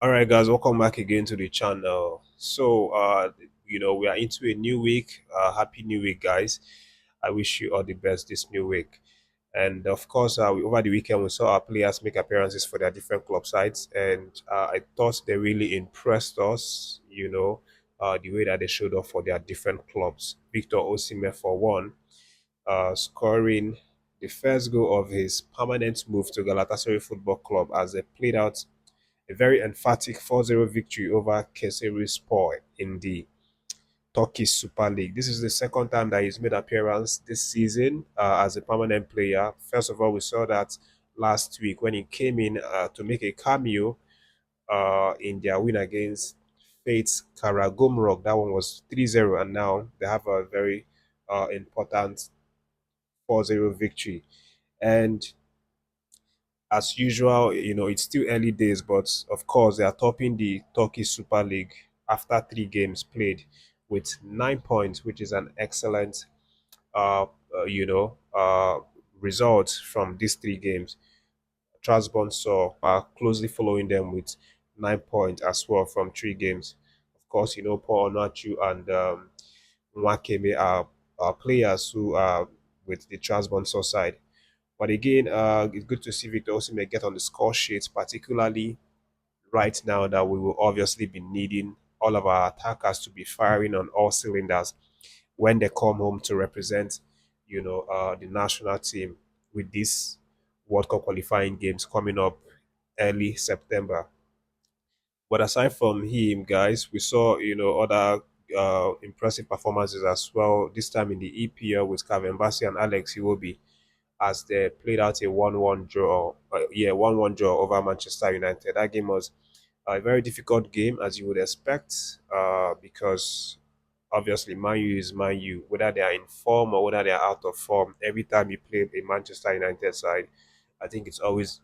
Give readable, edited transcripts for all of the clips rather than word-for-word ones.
All right, guys, welcome back again to the channel. We are into a new week. Happy New Week, guys. I wish you all the best this new week. And of course, over the weekend, we saw our players make appearances for their different club sides, and I thought they really impressed us. The way that they showed up for their different clubs. Victor Osimhen, for one, scoring the first goal of his permanent move to Galatasaray Football Club as they played out a very emphatic 4-0 victory over Kayserispor in the Turkish Super League. This is the second time that he's made appearance this season as a permanent player. First of all, we saw that last week when he came in to make a cameo in their win against Fates Karagumruk. That one was 3-0, and now they have a very important 4-0 victory. And as usual, it's still early days, but of course, they are topping the Turkish Super League after 3 games played with 9 points, which is an excellent, uh, uh, you know, uh, result from these 3 games. Trabzonspor are closely following them with 9 points as well from 3 games. Of course, Paul Onachu and Nwakeme are players who are with the Trabzonspor side. But again, it's good to see Victor Osimhen get on the score sheet, particularly right now that we will obviously be needing all of our attackers to be firing on all cylinders when they come home to represent, the national team with these World Cup qualifying games coming up early September. But aside from him, guys, we saw, other impressive performances as well, this time in the EPL with Kevin Bassey and Alex Iwobi as they played out a 1-1 draw. 1-1 draw over Manchester United. That game was a very difficult game, as you would expect, because obviously Man U is Man U. Whether they are in form or whether they are out of form, every time you play a Manchester United side, I think it's always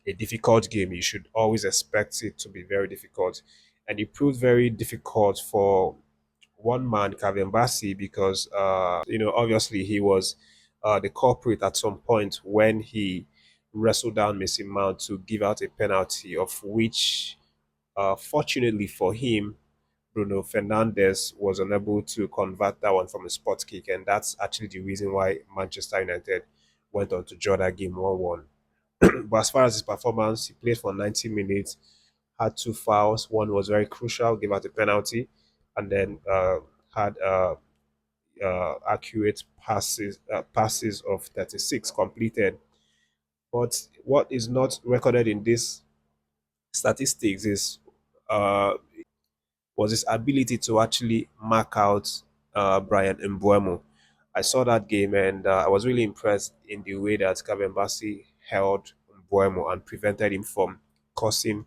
a difficult game. You should always expect it to be very difficult. And it proved very difficult for one man, Kevin Bassey, because obviously he was the culprit at some point when he wrestled down Mason Mount to give out a penalty, of which, fortunately for him, Bruno Fernandes was unable to convert that one from a spot kick, and that's actually the reason why Manchester United went on to draw that game 1-1. But as far as his performance, he played for 90 minutes, had 2 fouls. One was very crucial, gave out a penalty, and then had accurate passes of 36 completed. But what is not recorded in this statistics is uh, was his ability to actually mark out Brian Mbuemo. I saw that game, and I was really impressed in the way that Kevin Bassey held Mbuemo and prevented him from causing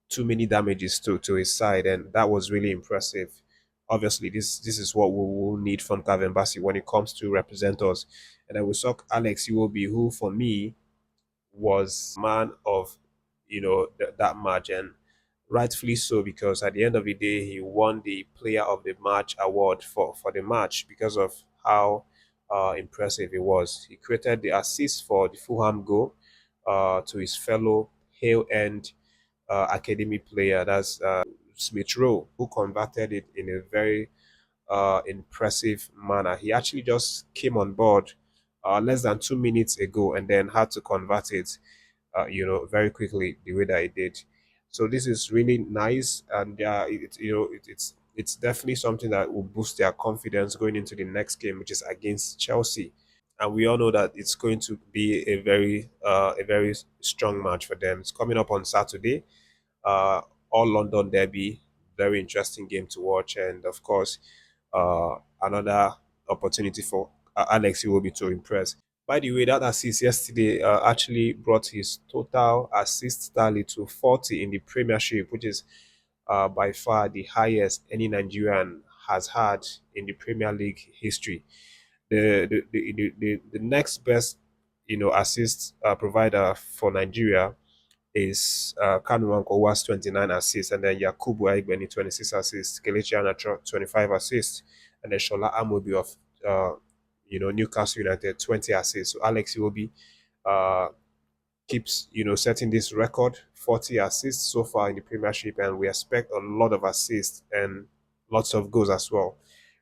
too many damages to his side, and that was really impressive. Obviously, this is what we will need from Kevin Bassey when it comes to represent us. And then we saw Alex Iwobi, who for me was man of that match, and rightfully so, because at the end of the day he won the player of the match award for the match because of how impressive he was. He created the assist for the Fulham goal to his fellow Hale End academy player, that's Smith Rowe, who converted it in a very impressive manner. He actually just came on board less than 2 minutes ago and then had to convert it, very quickly the way that he did. So this is really nice, and it's definitely something that will boost their confidence going into the next game, which is against Chelsea. And we all know that it's going to be a very strong match for them. It's coming up on Saturday, uh, all London derby, very interesting game to watch, and of course, another opportunity for Alex Iwobi to impress. By the way, that assist yesterday actually brought his total assist tally to 40 in the Premiership, which is by far the highest any Nigerian has had in the Premier League history. The next best, assist provider for Nigeria is Kanu Nwankwo 29 assists, and then Yakubu Aigbeni 26 assists, Kelechi Iheanacho 25 assists, and then Shola Amobi of Newcastle United 20 assists. So Alex Iwobi uh, keeps setting this record, 40 assists so far in the Premiership, and we expect a lot of assists and lots of goals as well.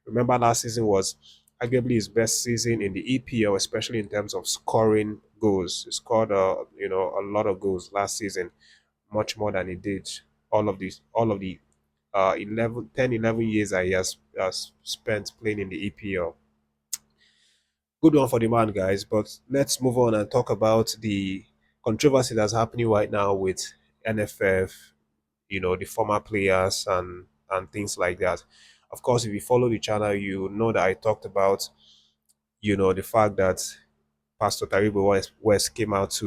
Remember, last season was arguably his best season in the EPL, especially in terms of scoring goals. He scored a lot of goals last season, much more than he did all of the 11 years that he has spent playing in the EPL. Good one for the man, guys. But let's move on and talk about the controversy that's happening right now with NFF, the former players and things like that. Of course, if you follow the channel, you know that I talked about, the fact that Pastor Taribo West came out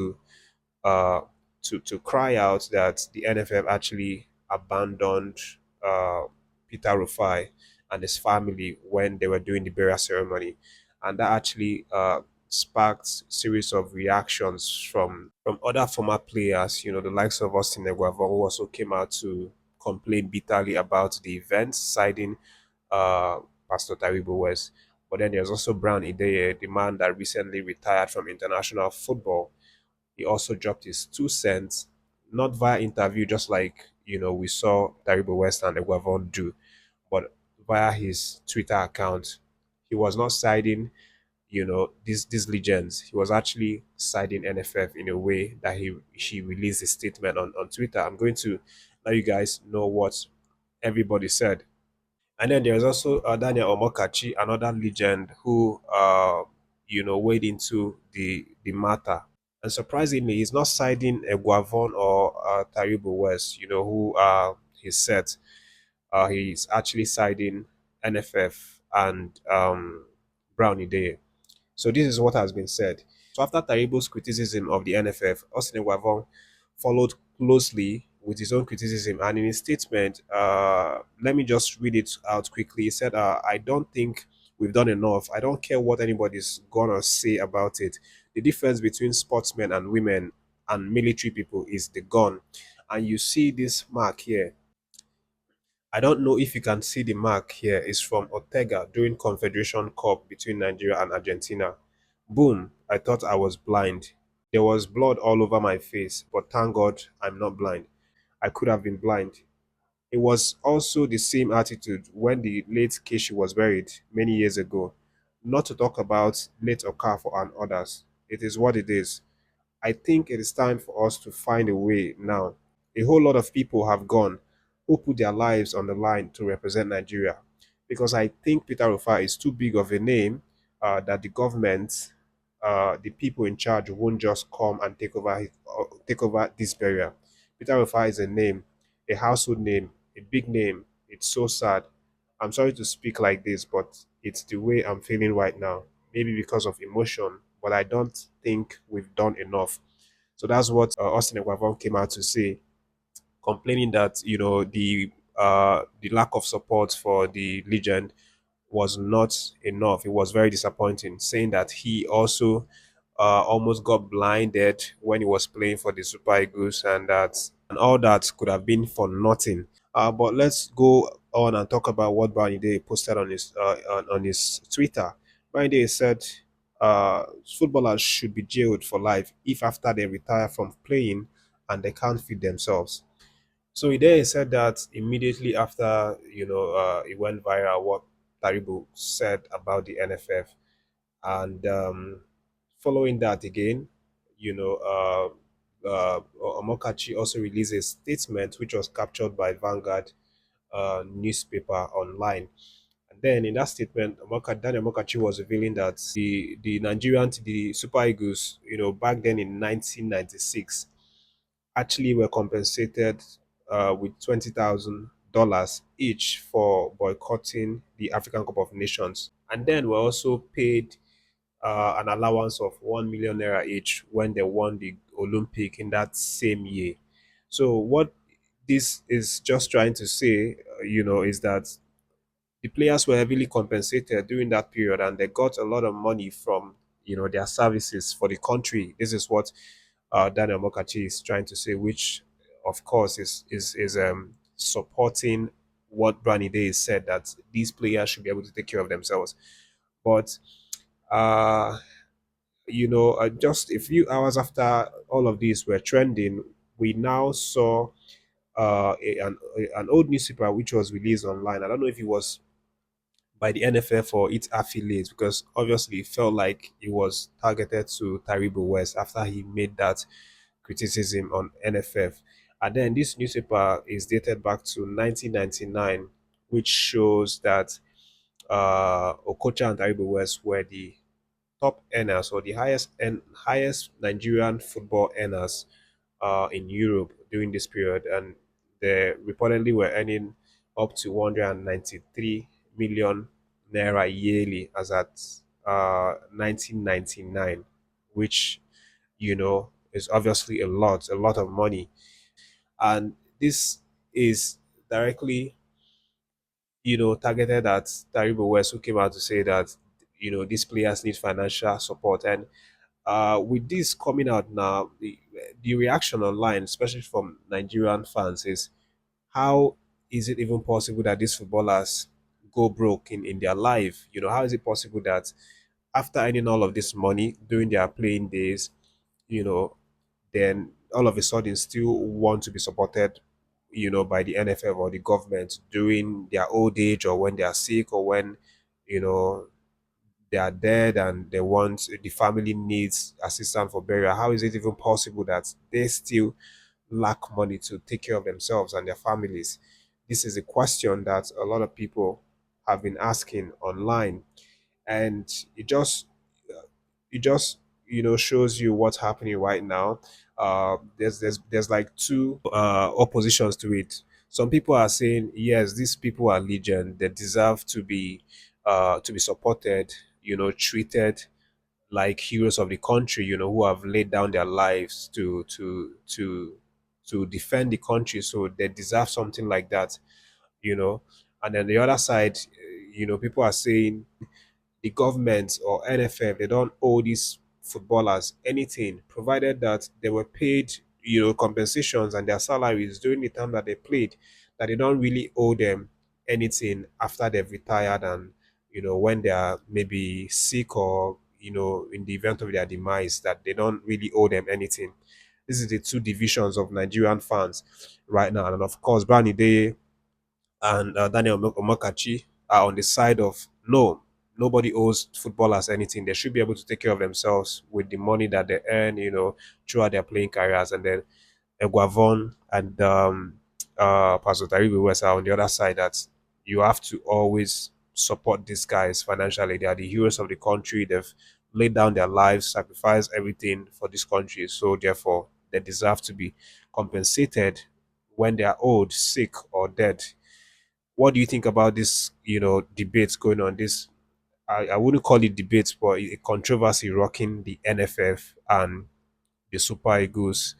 uh, to cry out that the NFF actually abandoned uh, Peter Rufai and his family when they were doing the burial ceremony, and that actually sparked series of reactions from other former players. The likes of Austin Eguavoen, who also came out to complain bitterly about the event, siding uh, Pastor Taribo West. But then there's also Brown Ideye, the man that recently retired from international football. He also dropped his 2 cents, not via interview, just like we saw Taribo West and Eguavoen do, but via his Twitter account. He was not siding, these legends. He was actually siding NFF in a way that he released a statement on Twitter. I'm going to let you guys know what everybody said. And then there's also Daniel Omokachi, another legend who weighed into the matter. And surprisingly, he's not siding Eguavoen or Taribo West, who he said he's actually siding NFF and Brownie Day. So this is what has been said. So after Taribo's criticism of the NFF, Austin Eguavoen followed closely with his own criticism, and in his statement, let me just read it out quickly. He said, "I don't think we've done enough. I don't care what anybody's gonna say about it. The difference between sportsmen and women and military people is the gun, and you see this mark here. I don't know if you can see the mark here. It's from Ortega during Confederation Cup between Nigeria and Argentina. Boom, I thought I was blind. There was blood all over my face, but thank God I'm not blind. I could have been blind. It was also the same attitude when the late Keshi was buried many years ago. Not to talk about late Okafor and others. It is what it is. I think it is time for us to find a way now. A whole lot of people have gone who put their lives on the line to represent Nigeria. Because I think Peter Rufai is too big of a name that the government, the people in charge won't just come and take over this burial. Peter Rufai is a name, a household name, a big name. It's so sad. I'm sorry to speak like this, but it's the way I'm feeling right now. Maybe because of emotion, but I don't think we've done enough. So that's what Austin Eguavoen came out to say, complaining that the lack of support for the legend was not enough. It was very disappointing, saying that he also almost got blinded when he was playing for the Super Eagles, and all that could have been for nothing. But let's go on and talk about what Brownie Day posted on his Twitter. Brownie Day said, "Footballers should be jailed for life if after they retire from playing and they can't feed themselves." So he said that immediately after it went viral what Taribo said about the NFF, and following that again, Omokachi also released a statement which was captured by Vanguard newspaper online. And then in that statement, Daniel Mokachi was revealing that the Super Eagles, back then in 1996, actually were compensated with $20,000 each for boycotting the African Cup of Nations, and then were also paid an allowance of 1 million naira each when they won the Olympic in that same year. So what this is just trying to say, is that the players were heavily compensated during that period, and they got a lot of money from their services for the country. This is what Daniel Mokachi is trying to say, which of course is supporting what Brani Day said, that these players should be able to take care of themselves. But uh, just a few hours after all of these were trending, we now saw an old newspaper which was released online. I don't know if it was by the NFF or its affiliates, because obviously it felt like it was targeted to Taribo West after he made that criticism on NFF. And then this newspaper is dated back to 1999, which shows that Okocha and Taribo West were the top earners, or the highest Nigerian football earners in Europe during this period, and they reportedly were earning up to 193 million naira yearly as at 1999, which is obviously a lot of money, and this is directly targeted at Taribo West, who came out to say that these players need financial support. And with this coming out now, the reaction online, especially from Nigerian fans, is how is it even possible that these footballers go broke in their life? How is it possible that after earning all of this money during their playing days, you know, then all of a sudden still want to be supported, by the NFF or the government during their old age, or when they are sick, or when, you know, they are dead and they want the family needs assistance for burial? How is it even possible that they still lack money to take care of themselves and their families? This is a question that a lot of people have been asking online, and it just shows you what's happening right now. There's like two oppositions to it. Some people are saying yes, these people are legion, they deserve to be supported, treated like heroes of the country, who have laid down their lives to defend the country, so they deserve something like that. you know and then the other side, people are saying the government or NFF, they don't owe these footballers anything, provided that they were paid, compensations and their salaries during the time that they played, that they don't really owe them anything after they've retired, and, when they are maybe sick, or, in the event of their demise, that they don't really owe them anything. This is the two divisions of Nigerian fans right now. And of course, Brani Day and Daniel Omakachi are on the side of no, nobody owes footballers anything. They should be able to take care of themselves with the money that they earn, throughout their playing careers. And then Eguavoen and Pastor Taribo West are on the other side, that you have to always support these guys financially. They are the heroes of the country. They've laid down their lives, sacrificed everything for this country. So therefore, they deserve to be compensated when they are old, sick, or dead. What do you think about this, debates going on? This, I wouldn't call it debates, but a controversy rocking the NFF and the Super Eagles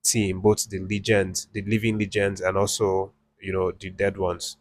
team, both the legends, the living legends, and also, the dead ones.